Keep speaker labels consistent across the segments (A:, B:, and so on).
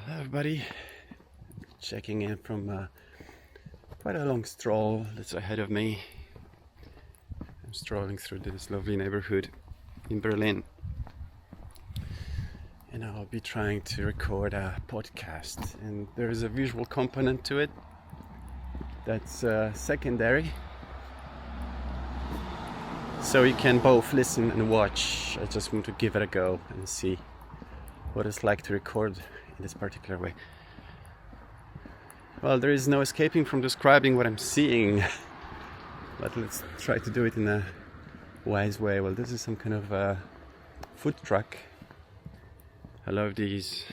A: Hi everybody, checking in from quite a long stroll that's ahead of me. I'm strolling through this lovely neighborhood in Berlin, and I'll be trying to record a podcast, and there is a visual component to it that's secondary, so you can both listen and watch. I just want to give it a go and see what it's like to record in this particular way. Well, there is no escaping from describing what I'm seeing, but let's try to do it in a wise way. Well, this is some kind of a food truck. I love these,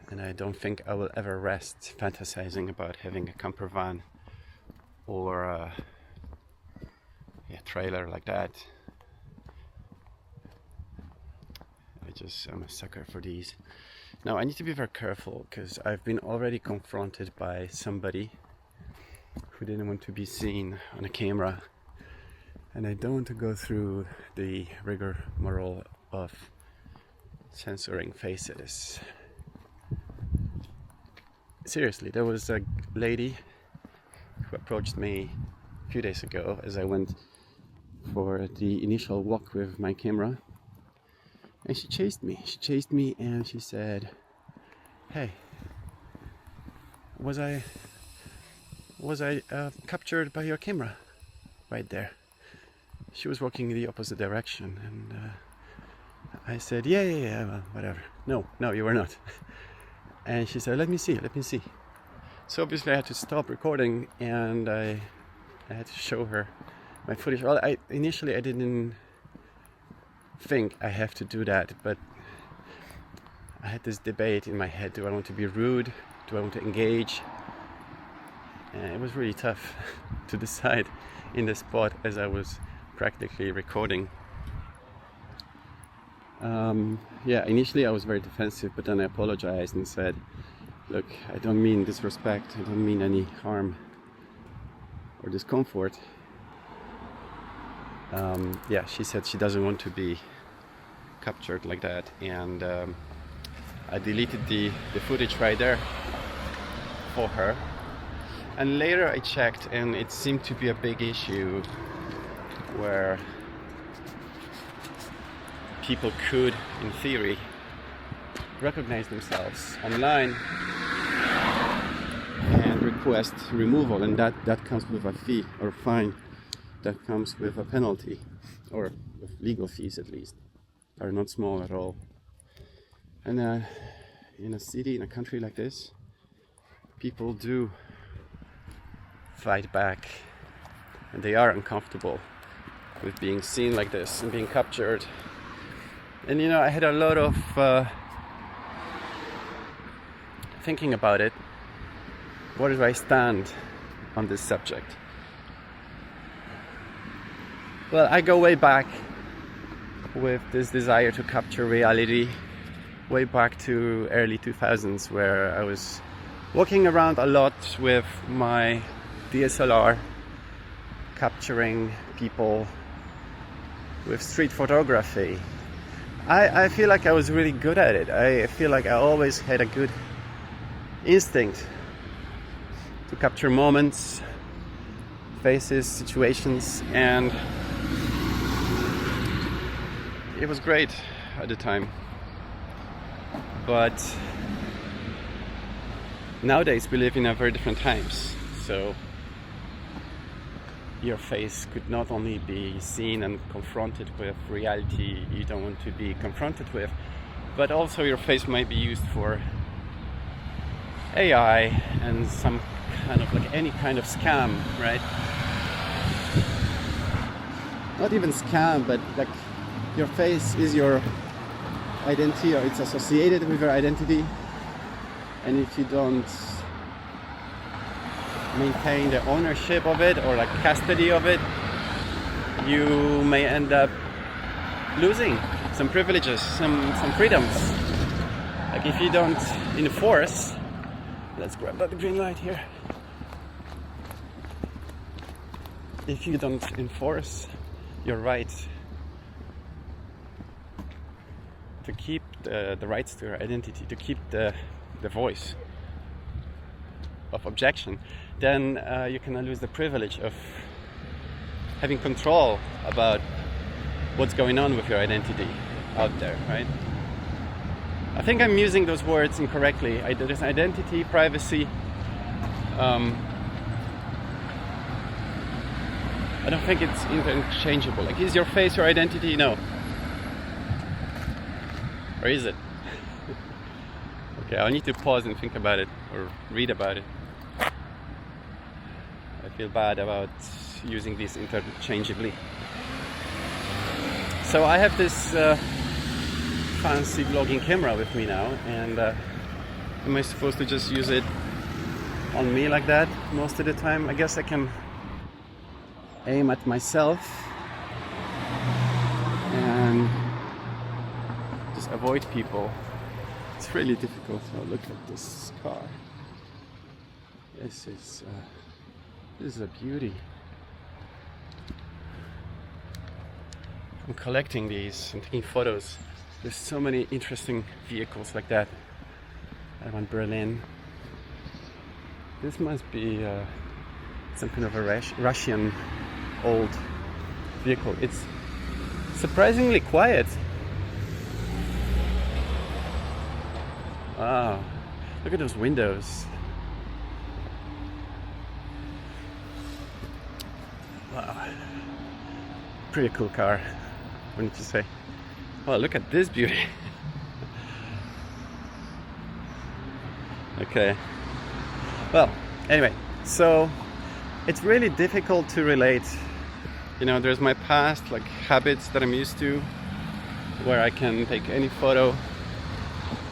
A: and I don't think I will ever rest fantasizing about having a camper van or a trailer like that. I'm a sucker for these. Now I need to be very careful because I've been already confronted by somebody who didn't want to be seen on a camera, and I don't want to go through the rigmarole of censoring faces. Seriously, there was a lady who approached me a few days ago as I went for the initial walk with my camera. And she chased me and she said, "Hey, was I captured by your camera right there?" She was walking in the opposite direction, and I said, yeah, well, whatever. No, you were not. And she said, let me see. So obviously I had to stop recording, and I had to show her my footage. Well, initially I didn't think I have to do that, but I had this debate in my head: do I want to be rude? Do I want to engage? And it was really tough to decide in the spot as I was practically recording. Initially I was very defensive, but then I apologized and said, look, I don't mean disrespect, I don't mean any harm or discomfort. She said she doesn't want to be captured like that, and I deleted the footage right there for her. And later I checked, and it seemed to be a big issue where people could, in theory, recognize themselves online and request removal, and that comes with a fee or fine. That comes with a penalty, or with legal fees at least, are not small at all. And in a city, in a country like this, people do fight back, and they are uncomfortable with being seen like this and being captured. And I had a lot of thinking about it. Where do I stand on this subject? Well, I go way back with this desire to capture reality, way back to early 2000s, where I was walking around a lot with my DSLR, capturing people with street photography. I feel like I was really good at it. I feel like I always had a good instinct to capture moments, faces, situations, and it was great at the time. But nowadays we live in a very different times, so your face could not only be seen and confronted with reality you don't want to be confronted with, but also your face might be used for AI and some kind of any kind of scam, right? Not even scam, but your face is your identity, or it's associated with your identity, and if you don't maintain the ownership of it or custody of it, you may end up losing some privileges, some freedoms. If you don't enforce, let's grab that green light here. If you don't enforce your right to keep the rights to your identity, to keep the voice of objection, then you cannot lose the privilege of having control about what's going on with your identity out there, right? I think I'm using those words incorrectly. There's identity, privacy. I don't think it's interchangeable. Like, is your face your identity? No. Or is it? Okay, I'll need to pause and think about it, or read about it. I feel bad about using these interchangeably. So I have this fancy vlogging camera with me now, and am I supposed to just use it on me like that most of the time? I guess I can aim at myself and just avoid people. It's really difficult. Oh, look at this car. This is a beauty. I'm collecting these and taking photos. There's so many interesting vehicles like that. I want Berlin. This must be some kind of a Russian old vehicle. It's surprisingly quiet. Wow, look at those windows. Wow, pretty cool car, wouldn't you say? Oh, look at this beauty. Okay. Well, anyway, so it's really difficult to relate. You know, there's my past, like, habits that I'm used to, where I can take any photo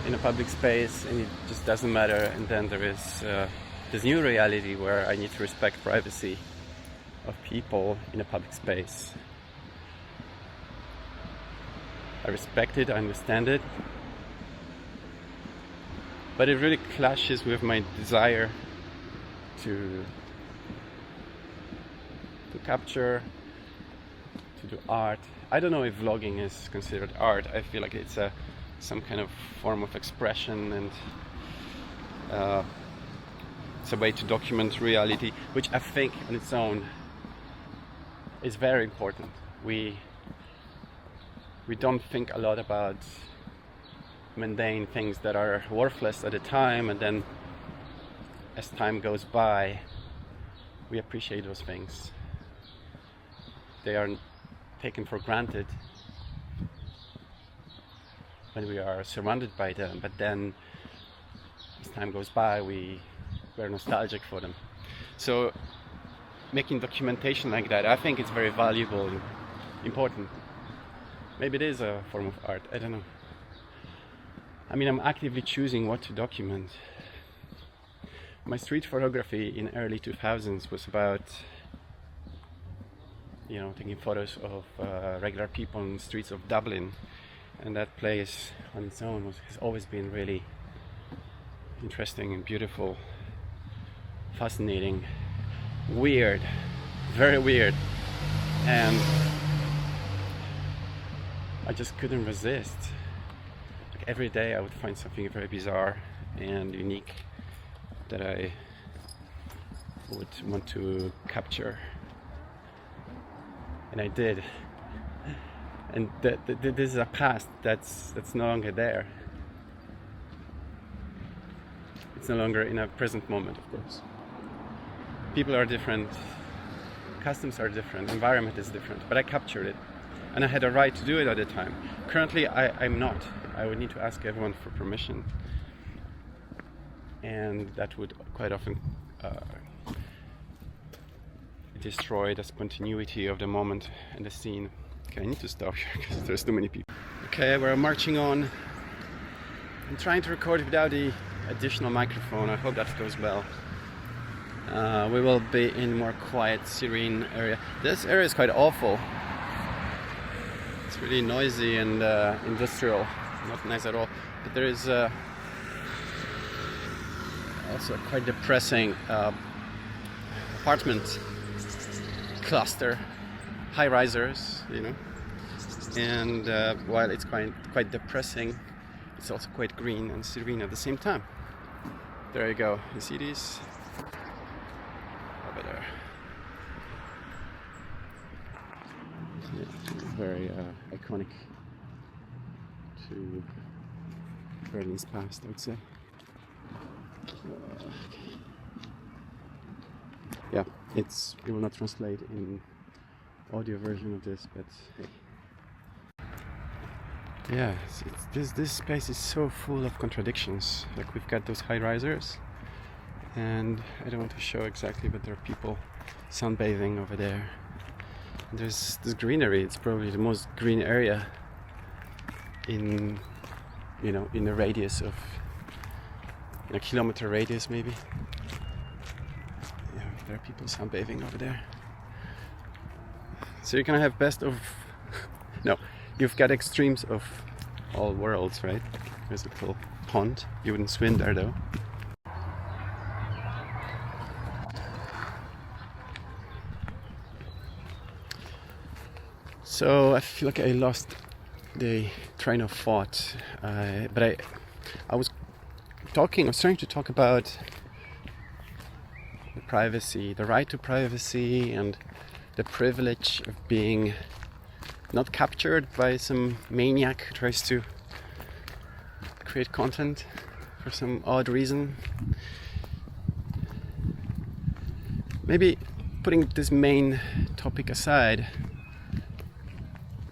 A: in a public space and it just doesn't matter. And then there is this new reality where I need to respect privacy of people in a public space. I respect it, I understand it, but it really clashes with my desire to capture, to do art. I don't know if vlogging is considered art. I feel like it's some kind of form of expression, and it's a way to document reality, which I think on its own is very important. We don't think a lot about mundane things that are worthless at the time, and then as time goes by, we appreciate those things. They are taken for granted when we are surrounded by them, but then as time goes by, we're nostalgic for them. So making documentation like that, I think it's very valuable and important. Maybe it is a form of art, I don't know. I mean, I'm actively choosing what to document. My street photography in early 2000s was about, you know, taking photos of regular people on the streets of Dublin, and that place on its own has always been really interesting and beautiful, fascinating, weird, very weird, and I just couldn't resist. Like, every day I would find something very bizarre and unique that I would want to capture, and I did. And this is a past that's no longer there. It's no longer in a present moment, of course. People are different, customs are different, environment is different, but I captured it, and I had a right to do it at the time. Currently, I'm not. I would need to ask everyone for permission, and that would quite often destroy the spontaneity of the moment and the scene. Okay, I need to stop here because there's too many people. Okay, we're marching on. I'm trying to record without the additional microphone. I hope that goes well. We will be in more quiet, serene area. This area is quite awful. It's really noisy and industrial, not nice at all. But there is also a quite depressing apartment cluster, high-risers, you know. And while it's quite depressing, it's also quite green and serene at the same time. There you go. You see these? Over there. Yeah, very iconic to Berlin's past, I would say. Yeah, it will not translate in audio version of this, but hey. Yeah, this space is so full of contradictions. Like, we've got those high risers, and I don't want to show exactly, but there are people sunbathing over there. And there's this greenery. It's probably the most green area in a radius of a kilometer radius, maybe. Yeah, there are people sunbathing over there. So you're gonna have best of no. You've got extremes of all worlds, right? There's a little pond. You wouldn't swim there, though. So I feel like I lost the train of thought, but I was trying to talk about the privacy, the right to privacy, and the privilege of being not captured by some maniac who tries to create content for some odd reason. Maybe putting this main topic aside,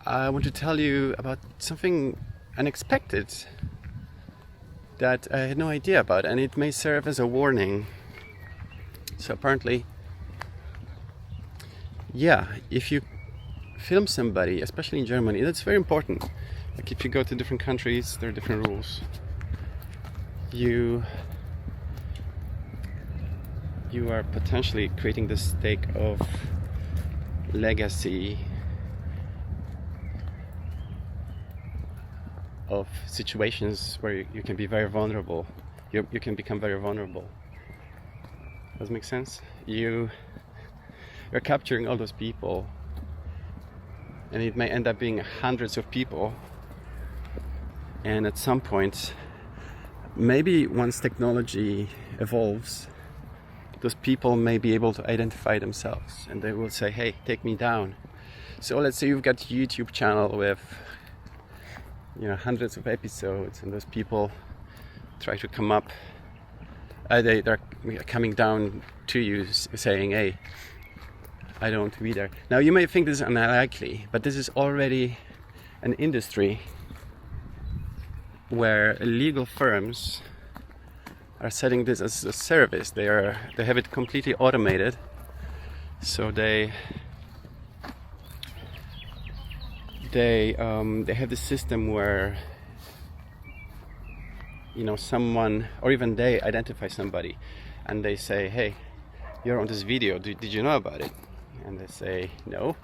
A: I want to tell you about something unexpected that I had no idea about, and it may serve as a warning. So apparently, yeah, if you film somebody, especially in Germany, that's very important. Like, if you go to different countries, there are different rules. You are potentially creating the stake of legacy of situations where you can be very vulnerable. You can become very vulnerable. Does it make sense? You're capturing all those people, and it may end up being hundreds of people. And at some point, maybe once technology evolves, those people may be able to identify themselves, and they will say, hey, take me down. So let's say you've got a YouTube channel with hundreds of episodes, and those people try to come up, they're coming down to you saying, hey, I don't want to be there. Now, you may think this is unlikely, but this is already an industry where legal firms are setting this as a service. They have it completely automated, so they have this system where someone, or even they identify somebody, and they say, hey, you're on this video, did you know about it? And they say no,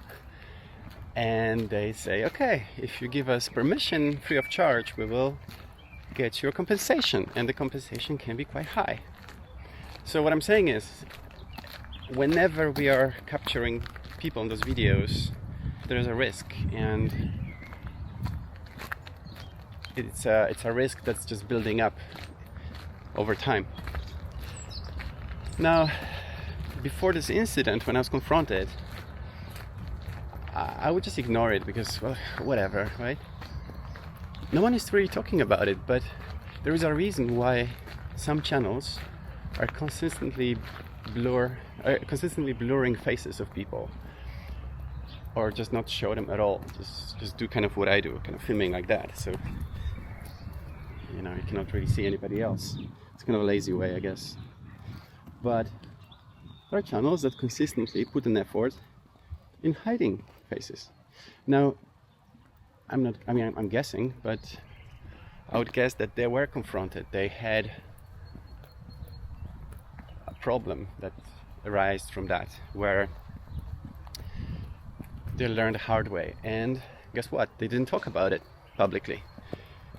A: and they say, okay, if you give us permission free of charge, we will get your compensation, and the compensation can be quite high. So what I'm saying is, whenever we are capturing people in those videos, there's a risk, and it's a risk that's just building up over time. Now, before this incident, when I was confronted, I would just ignore it because, well, whatever, right? No one is really talking about it, but there is a reason why some channels are consistently blurring faces of people, or just not show them at all. Just do kind of what I do, kind of filming like that. So you cannot really see anybody else. It's kind of a lazy way, I guess. But there are channels that consistently put an effort in hiding faces. Now, I'm guessing, but I would guess that they were confronted. They had a problem that arose from that, where they learned the hard way. And guess what? They didn't talk about it publicly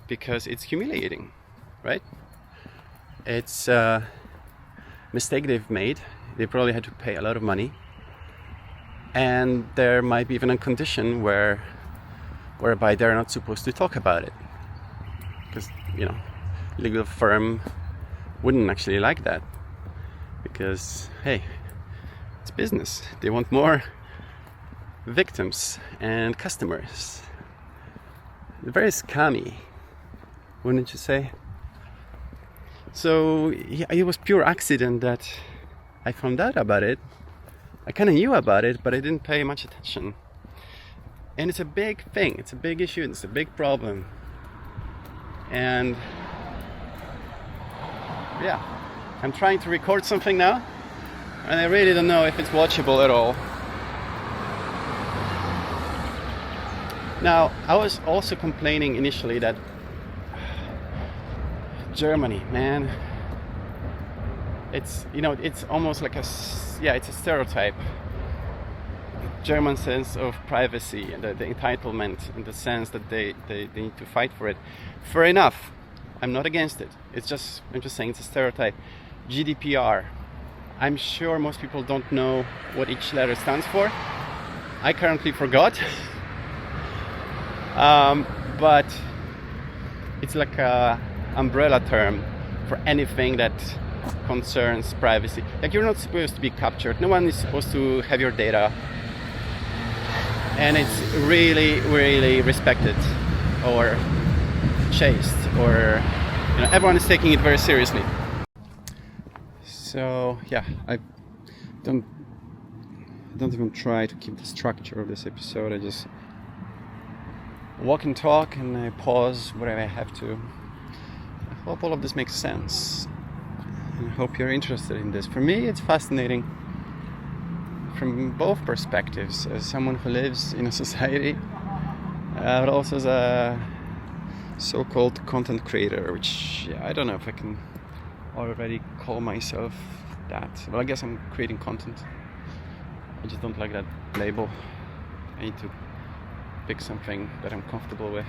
A: because it's humiliating, right? It's a mistake they've made. They probably had to pay a lot of money, and there might be even a condition whereby they're not supposed to talk about it, because legal firm wouldn't actually like that, because hey, it's business. They want more victims and customers. Very scammy, wouldn't you say? So yeah, it was pure accident that I found out about it. I kind of knew about it, but I didn't pay much attention. And it's a big thing, it's a big issue, it's a big problem. And yeah, I'm trying to record something now, and I really don't know if it's watchable at all. Now, I was also complaining initially that Germany, man, it's almost like it's a stereotype. German sense of privacy and the entitlement, in the sense that they need to fight for it. Fair enough, I'm not against it. I'm just saying it's a stereotype. GDPR. I'm sure most people don't know what each letter stands for. I currently forgot. But it's like a umbrella term for anything that concerns privacy. Like, you're not supposed to be captured. No one is supposed to have your data. And it's really, really respected or chased, or everyone is taking it very seriously. So yeah, I don't even try to keep the structure of this episode. I just walk and talk, and I pause wherever I have to. I hope all of this makes sense, and I hope you're interested in this. For me, it's fascinating from both perspectives, as someone who lives in a society, but also as a so-called content creator, which I don't know if I can already call myself that. Well, I guess I'm creating content. I just don't like that label. I need to pick something that I'm comfortable with.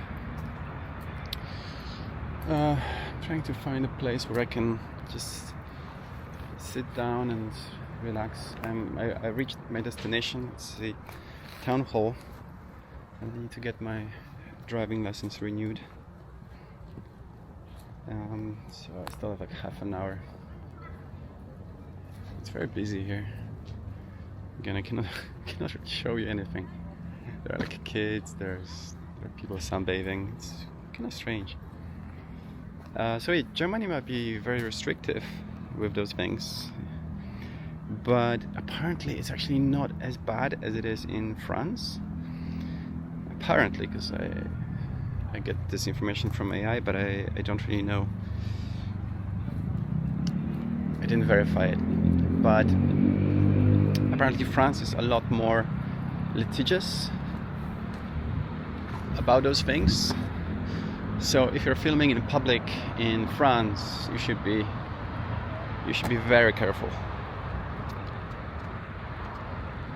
A: Trying to find a place where I can just sit down and relax. I reached my destination. It's the town hall. I need to get my driving license renewed. So I still have like half an hour. It's very busy here. Again, I cannot show you anything. There are like kids, there are people sunbathing. It's kind of strange. So yeah, Germany might be very restrictive with those things, but apparently it's actually not as bad as it is in France. Apparently, because I get this information from AI, but I don't really know. I didn't verify it, but apparently France is a lot more litigious about those things. So if you're filming in public in France, you should be very careful.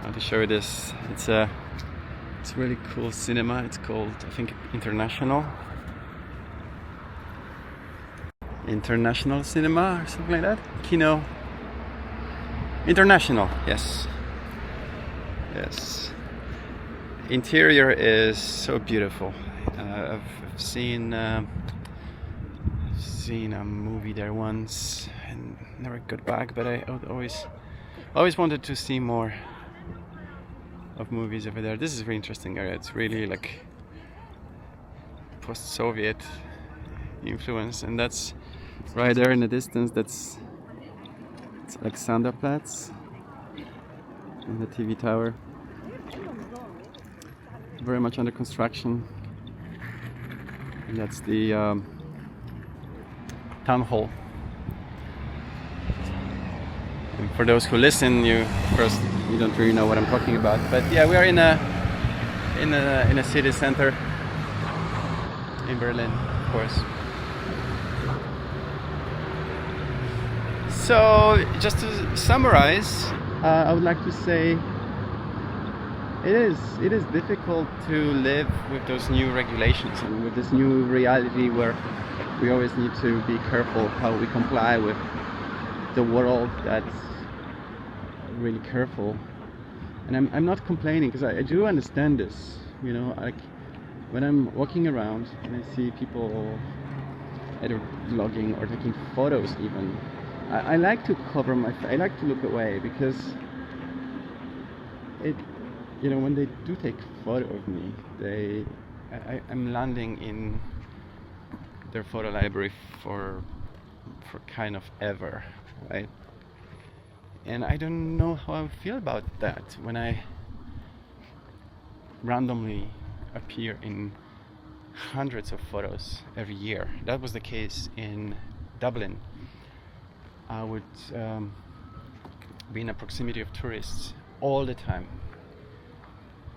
A: I want to show you this. It's a really cool cinema. It's called, I think, International Cinema or something like that. Kino International. Yes. Interior is so beautiful. I've seen a movie there once and never got back, but I always wanted to see more of movies over there. This is a very interesting area. It's really like post-Soviet influence, and that's right there in the distance. It's Alexanderplatz and the TV tower. Very much under construction. And that's the town hall. And for those who listen, you don't really know what I'm talking about. But yeah, we are in a city center in Berlin, of course. So just to summarize, I would like to say it is difficult to live with those new regulations and with this new reality where we always need to be careful how we comply with the world that's really careful. And I'm not complaining, because I do understand this. Like when I'm walking around and I see people either vlogging or taking photos even. I like to cover I like to look away, because it, when they do take a photo of me, I'm landing in their photo library for kind of ever, right? And I don't know how I feel about that when I randomly appear in hundreds of photos every year. That was the case in Dublin. I would be in the proximity of tourists all the time,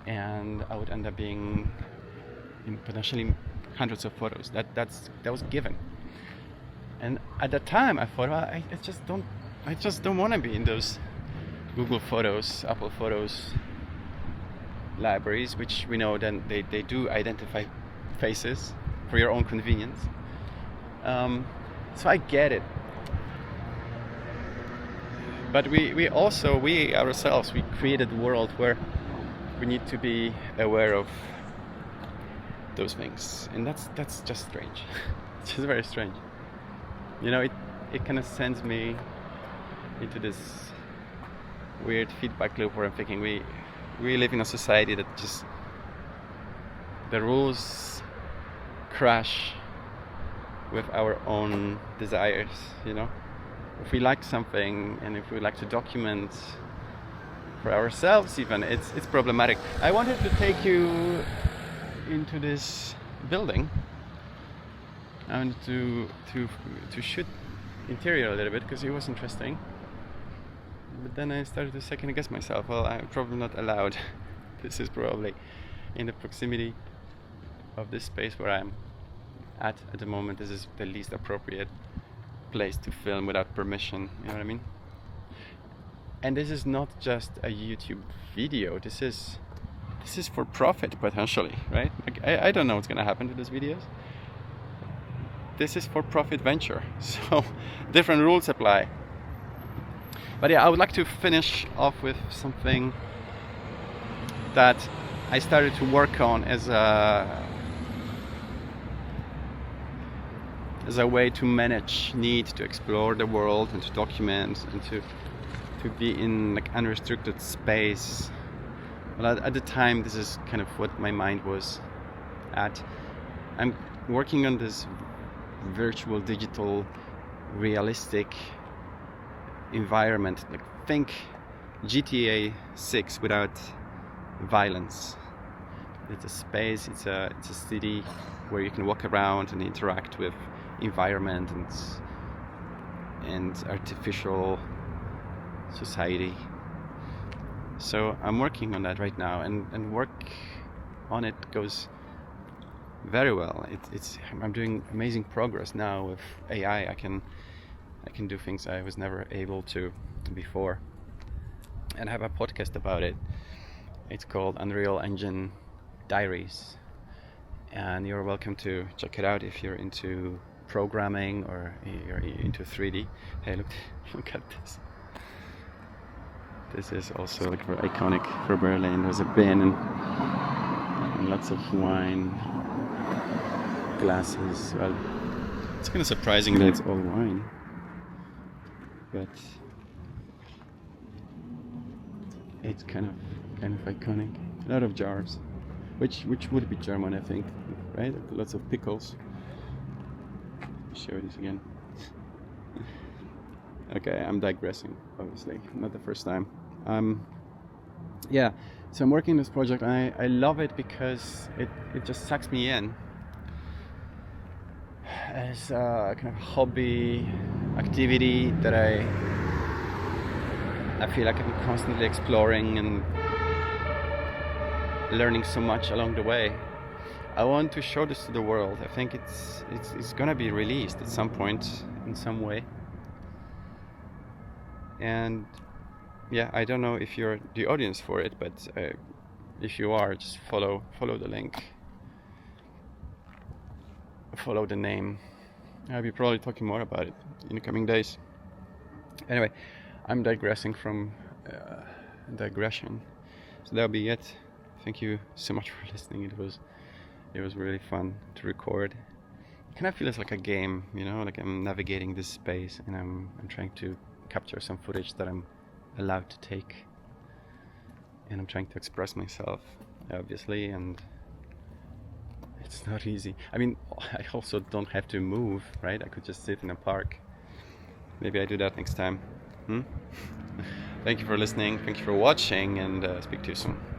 A: and I would end up being in potentially hundreds of photos. That was given. And at that time, I thought, well, I just don't want to be in those Google Photos, Apple Photos libraries, which we know then they do identify faces for your own convenience. So I get it. But we ourselves, we created a world where we need to be aware of those things, and that's just strange. It's just very strange. It kind of sends me into this weird feedback loop where I'm thinking we live in a society that just the rules crash with our own desires. If we like something, and if we like to document for ourselves even, it's problematic. I wanted to take you into this building. I wanted to shoot interior a little bit because it was interesting. But then I started to second guess myself. Well, I'm probably not allowed. This is probably in the proximity of this space where I'm at the moment. This is the least appropriate place to film without permission. You know what I mean? And this is not just a YouTube video. This is for profit potentially, right? Like, I don't know what's gonna happen to these videos. This is for profit venture, so different rules apply. But yeah, I would like to finish off with something that I started to work on as a way to manage need to explore the world and to document and to be in like unrestricted space. Well, at the time, this is kind of what my mind was at. I'm working on this virtual, digital, realistic environment. Like, think GTA 6 without violence. It's a space, it's a city where you can walk around and interact with environment and artificial society. So I'm working on that right now, and work on it goes very well. I'm doing amazing progress now with AI. I can do things I was never able to before, and I have a podcast about it. It's called Unreal Engine Diaries, and you're welcome to check it out if you're into programming or you're into 3D. Hey, look at this. This is also like very iconic for Berlin. There's a bin and lots of wine glasses. Well, it's kind of surprising that it's all wine, but it's kind of iconic. A lot of jars, which would be German, I think, right? Lots of pickles. Show this again. Okay, I'm digressing, obviously, not the first time. Yeah, so I'm working on this project, and I love it because it just sucks me in as a kind of hobby activity that I feel like I'm constantly exploring and learning so much along the way. I want to show this to the world. I think it's gonna be released at some point in some way. And yeah, I don't know if you're the audience for it, but if you are, just follow the link, follow the name. I'll be probably talking more about it in the coming days. Anyway, I'm digressing from digression, so that'll be it. Thank you so much for listening. It was really fun to record, kind of feels like a game, you know, like I'm navigating this space and I'm trying to capture some footage that I'm allowed to take, and I'm trying to express myself, obviously, and it's not easy. I mean, I also don't have to move, right? I could just sit in a park. Maybe I do that next time. Thank you for listening, thank you for watching, and speak to you soon.